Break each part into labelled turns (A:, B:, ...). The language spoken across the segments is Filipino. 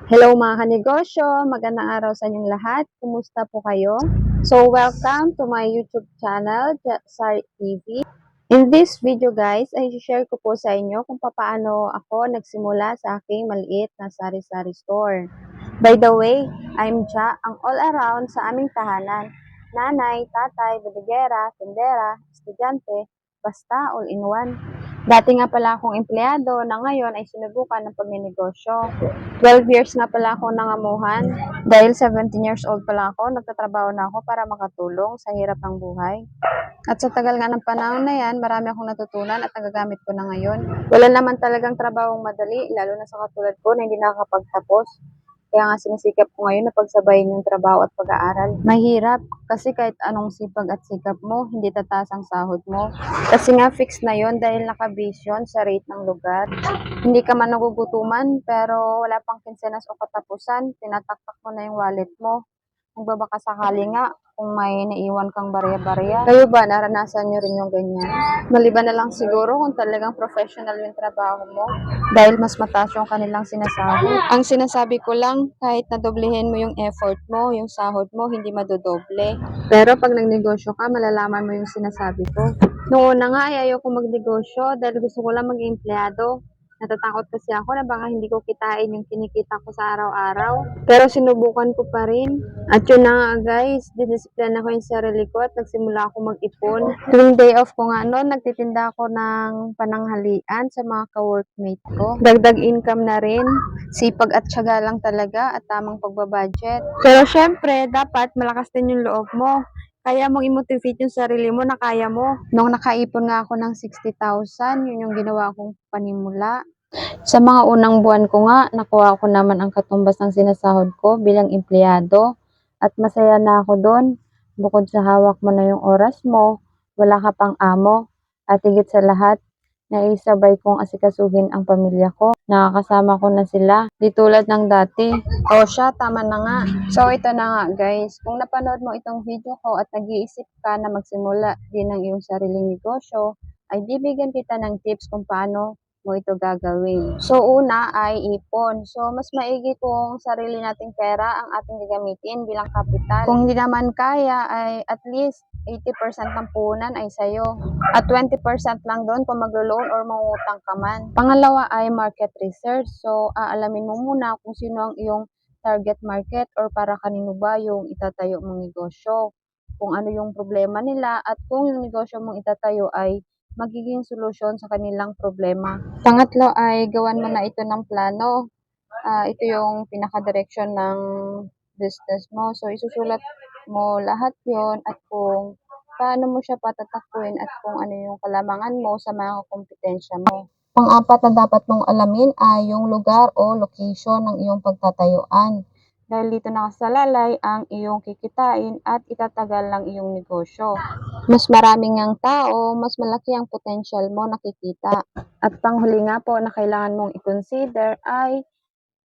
A: Hello mga kanegosyo, magandang araw sa inyong lahat. Kumusta po kayo? So welcome to my YouTube channel, Sari TV. In this video guys, ay share ko po sa inyo kung paano ako nagsimula sa aking maliit na sari-sari store. By the way, I'm Ja, ang all-around sa aming tahanan. Nanay, tatay, bodegera, tindera, estudyante, basta all-in-one. Dati nga pala akong empleyado na ngayon ay sinubukan ng pagninegosyo. 12 years na pala ako nangamuhan. Dahil 17 years old pala ako, nagtatrabaho na ako para makatulong sa hirap ng buhay. At sa tagal nga ng panahon na yan, marami akong natutunan at nagagamit ko na ngayon. Wala naman talagang trabahong madali, lalo na sa katulad ko na hindi nakakapagtapos. Kaya nga sinisikap ko ngayon na pagsabayin yung trabaho at pag-aaral. Mahirap kasi kahit anong sipag at sikap mo, hindi tataas ang sahod mo. Kasi nga fixed na yon dahil nakabisyon sa rate ng lugar. Hindi ka man nagugutuman pero wala pang kinsenas o katapusan, tinataktak mo na yung wallet mo. Nagbabaka sakali nga kung may naiwan kang barya-barya. Kayo ba, naranasan nyo rin yung ganyan? Maliban na lang siguro kung talagang professional yung trabaho mo dahil mas mataas yung kanilang sinasabi. Ang sinasabi ko lang, kahit nadoblehin mo yung effort mo, yung sahod mo, hindi madodoble. Pero pag nagnegosyo ka, malalaman mo yung sinasabi ko. Noong una nga ay ayoko magnegosyo dahil gusto ko lang mag-empleyado. Natatakot kasi ako na baka hindi ko kitain yung kinikita ko sa araw-araw. Pero sinubukan ko pa rin. At yun na nga guys, didisiplina ko yung sarili ko at nagsimula ako mag-ipon. Tuwing day off ko nga noon, nagtitinda ako ng pananghalian sa mga ka-workmate ko. Dagdag income na rin. Sipag at tiyaga lang talaga at tamang pagbabudget. Pero syempre, dapat malakas din yung loob mo. Kaya mong i-motivate yung sarili mo na kaya mo. Nung nakaipon nga ako ng 60,000, yun yung ginawa kong panimula. Sa mga unang buwan ko nga, nakuha ko naman ang katumbas ng sinasahod ko bilang empleyado. At masaya na ako doon. Bukod sa hawak mo na yung oras mo, wala ka pang amo. At higit sa lahat, naisabay kong asikasuhin ang pamilya ko. Nakakasama ko na sila. Di tulad ng dati. O siya, tama na nga. So ito na nga guys, kung napanood mo itong video ko at nag-iisip ka na magsimula din ng iyong sariling negosyo, ay bibigyan kita ng tips kung paano mo ito gagawin. So una ay ipon. So mas maigi kung sarili nating pera ang ating gagamitin bilang kapital. Kung hindi naman kaya ay at least 80% ng puhunan ay sa'yo. At 20% lang doon kung maglo-loan or mangutang ka man. Pangalawa ay market research. So aalamin mo muna kung sino ang iyong target market or para kanino ba yung itatayo mong negosyo. Kung ano yung problema nila at kung yung negosyo mong itatayo ay magiging solusyon sa kanilang problema. Pangatlo ay gawan mo na ito ng plano. Ito yung pinaka-direction ng business mo. So, isusulat mo lahat yon at kung paano mo siya patatakbuhin at kung ano yung kalamangan mo sa mga kompetensya mo. Pang-apat na dapat mong alamin ay yung lugar o location ng iyong pagtatayuan. Dahil dito nakasalalay ang iyong kikitain at itatagal ng iyong negosyo. Mas maraming ang tao, mas malaki ang potential mo nakikita. At panghuli nga po na kailangan mong i-consider ay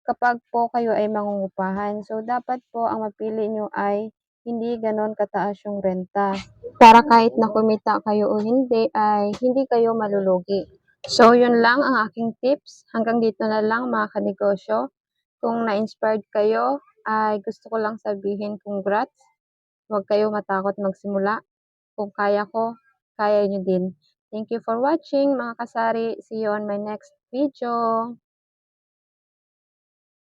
A: kapag po kayo ay mangungupahan. So, dapat po ang mapili nyo ay hindi ganon kataas yung renta. Para kahit na kumita kayo o hindi, ay hindi kayo malulugi. So, yun lang ang aking tips. Hanggang dito na lang mga kanegosyo. Kung na-inspired kayo, ay gusto ko lang sabihin congrats. Huwag kayo matakot magsimula. Kung kaya ko, kaya nyo din. Thank you for watching mga kasari. See you on my next video.